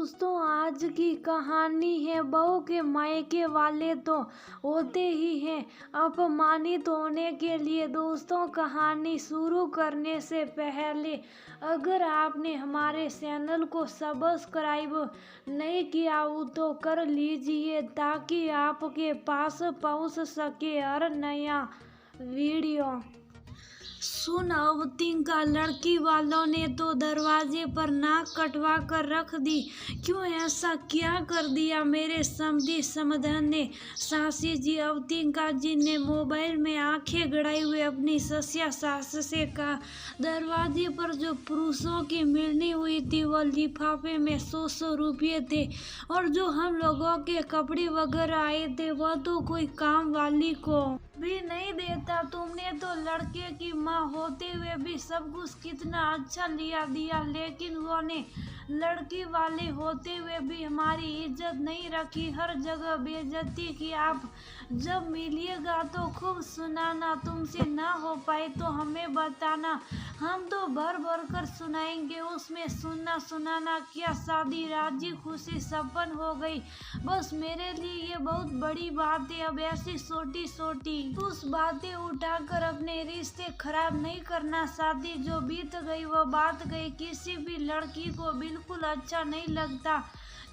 दोस्तों, आज की कहानी है बहू के मायके वाले तो होते ही हैं अपमानित होने के लिए। दोस्तों, कहानी शुरू करने से पहले अगर आपने हमारे चैनल को सब्सक्राइब नहीं किया हो तो कर लीजिए ताकि आपके पास पहुंच सके हर नया वीडियो। सुन अवतिका, लड़की वालों ने तो दरवाजे पर नाक कटवा कर रख दी। क्यों ऐसा क्या कर दिया मेरे समधी समधन ने? सासी जी, अवतिका जी ने मोबाइल में आंखें गड़ाई हुए अपनी सस्या सास से कहा। दरवाजे पर जो पुरुषों की मिलनी हुई थी वह लिफाफे में 100 रुपये थे, और जो हम लोगों के कपड़े वगैरह आए थे वह तो कोई काम वाली को भी नहीं देता। तुमने तो लड़के की माँ होते हुए भी सब कुछ कितना अच्छा लिया दिया, लेकिन वो ने लड़की वाले होते हुए भी हमारी इज्जत नहीं रखी, हर जगह बेइज्जती की। आप जब मिलिएगा तो खूब सुनाना, तुमसे ना हो पाए तो हमें बताना, हम तो भर भर कर सुनाएंगे। उसमें सुनना सुनाना क्या, शादी राजी खुशी सपन हो गई। बस मेरे लिए ये बहुत बड़ी बात है। अब ऐसी छोटी छोटी उस बातें उठाकर अपने रिश्ते खराब नहीं करना। शादी जो बीत गई वो बात गई। किसी भी लड़की को बिल्कुल अच्छा नहीं लगता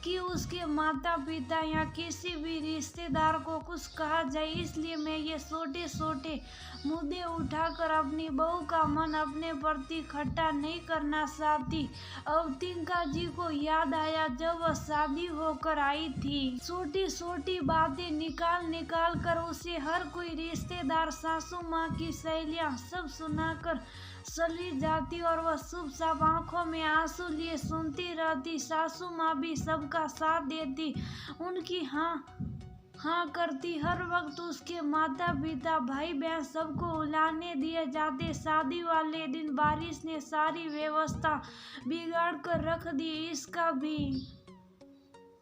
कि उसके माता पिता या किसी भी रिश्तेदार को कुछ कहा जाए, इसलिए मैं ये छोटे छोटे मुद्दे उठाकर अपनी बहू का मन अपने प्रति खट्टा नहीं करना चाहती। अवतिका जी को याद आया जब वह शादी होकर आई थी। छोटी छोटी बातें निकाल निकाल कर उसे हर कोई रिश्तेदार, सासू माँ की सहेलियाँ सब सुनाकर चली जाती, और वह चुप चाप आंखों में आंसू लिए सुनती रहती। सासू माँ भी सबका साथ देती, उनकी हाँ करती। हर वक्त उसके माता पिता भाई बहन सबको उलाने दिए जाते। शादी वाले दिन बारिश ने सारी व्यवस्था बिगाड़ कर रख दी। इसका भी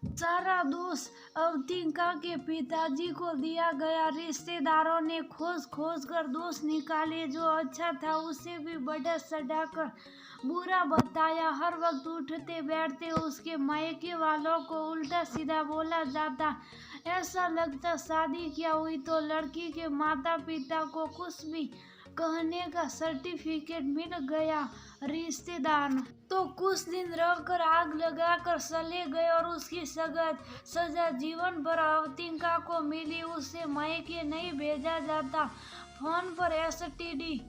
सारा दोष अवतिका के पिताजी को दिया गया। रिश्तेदारों ने खोज खोज कर दोष निकाले, जो अच्छा था उसे भी बढ़ा चढ़ाकर बुरा बताया। हर वक्त उठते बैठते उसके मायके वालों को उल्टा सीधा बोला जाता। ऐसा लगता शादी क्या हुई तो लड़की के माता पिता को कुछ भी कहने का सर्टिफिकेट मिल गया। रिश्तेदार तो कुछ दिन रहकर आग लगाकर चले गए, और उसकी सजा जीवन भर अवतिका को मिली। उसे मायके नहीं भेजा जाता, फोन पर एसटीडी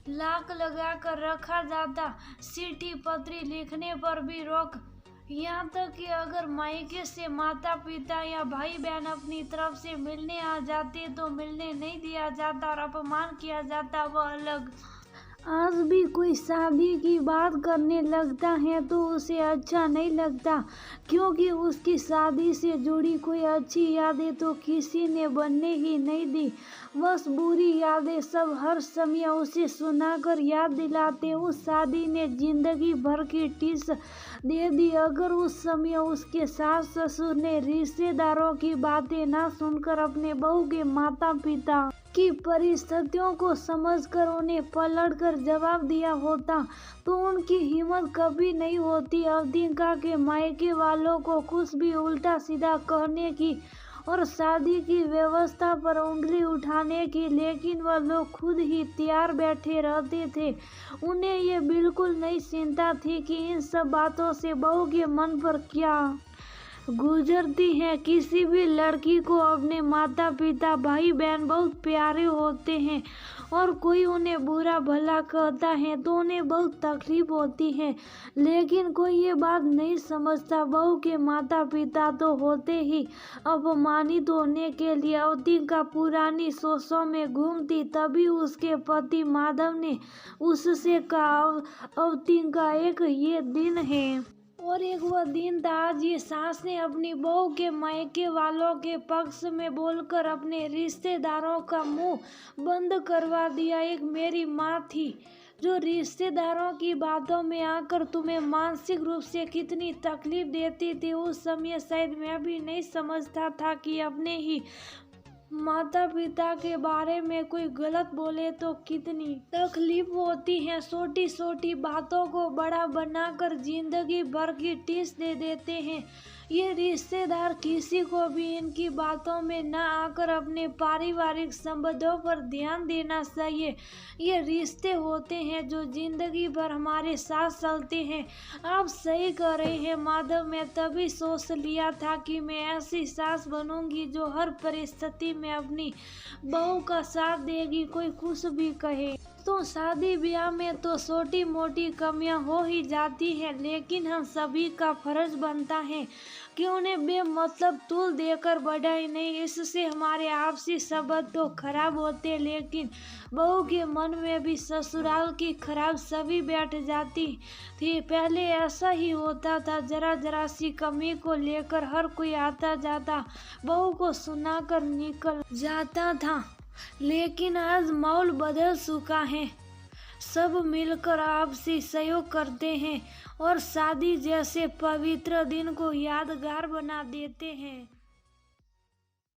लाक लगा कर रखा जाता, चिट्ठी पत्री लिखने पर भी रोक, यहाँ तक कि अगर मायके से माता पिता या भाई बहन अपनी तरफ से मिलने आ जाते तो मिलने नहीं दिया जाता और अपमान किया जाता, वह अलग। आज भी कोई शादी की बात करने लगता है तो उसे अच्छा नहीं लगता, क्योंकि उसकी शादी से जुड़ी कोई अच्छी यादें तो किसी ने बनने ही नहीं दी। बस बुरी यादें सब हर समय उसे सुनाकर याद दिलाते उस शादी ने जिंदगी भर की टीस दे दी। अगर उस समय उसके सास ससुर ने रिश्तेदारों की बातें ना सुनकर अपने बहू के माता पिता की परिस्थितियों को समझकर उन्हें पलटकर जवाब दिया होता तो उनकी हिम्मत कभी नहीं होती अवतिका के मायके वालों को कुछ भी उल्टा सीधा कहने की और शादी की व्यवस्था पर उंगली उठाने की। लेकिन वह लोग खुद ही तैयार बैठे रहते थे। उन्हें ये बिल्कुल नहीं चिंता थी कि इन सब बातों से बहू के मन पर क्या गुजरती है। किसी भी लड़की को अपने माता पिता भाई बहन बहुत प्यारे होते हैं, और कोई उन्हें बुरा भला कहता है तो उन्हें बहुत तकलीफ होती है, लेकिन कोई ये बात नहीं समझता। बहू के माता पिता तो होते ही अपमानित होने के लिए अवतिका पुरानी सोचों में घूमती। तभी उसके पति माधव ने उससे कहा, अवतिका, एक ये दिन है और एक वह दिन था। आज ये सास ने अपनी बहू के मायके वालों के पक्ष में बोलकर अपने रिश्तेदारों का मुंह बंद करवा दिया। एक मेरी माँ थी जो रिश्तेदारों की बातों में आकर तुम्हें मानसिक रूप से कितनी तकलीफ देती थी। उस समय शायद मैं भी नहीं समझता था कि अपने ही माता पिता के बारे में कोई गलत बोले तो कितनी तकलीफ होती है। छोटी छोटी बातों को बड़ा बनाकर जिंदगी भर की टीस दे देते हैं। ये रिश्तेदार किसी को भी इनकी बातों में न आकर अपने पारिवारिक संबंधों पर ध्यान देना चाहिए। ये रिश्ते होते हैं जो जिंदगी भर हमारे साथ चलते हैं। आप सही कह रहे हैं माधव, मैं तभी सोच लिया था कि मैं ऐसी सास बनूंगी जो हर परिस्थिति में अपनी बहू का साथ देगी, कोई कुछ भी कहे। तो शादी ब्याह में तो छोटी मोटी कमियां हो ही जाती हैं, लेकिन हम सभी का फर्ज बनता है कि उन्हें बेमतलब तूल देकर बढ़ाई नहीं। इससे हमारे आपसी संबंध तो खराब होते, लेकिन बहू के मन में भी ससुराल की खराब छवि बैठ जाती थी। पहले ऐसा ही होता था, जरा जरा सी कमी को लेकर हर कोई आता जाता बहू को सुनाकर निकल जाता था, लेकिन आज माहौल बदल चुका है। सब मिलकर आपसी सहयोग करते हैं और शादी जैसे पवित्र दिन को यादगार बना देते हैं।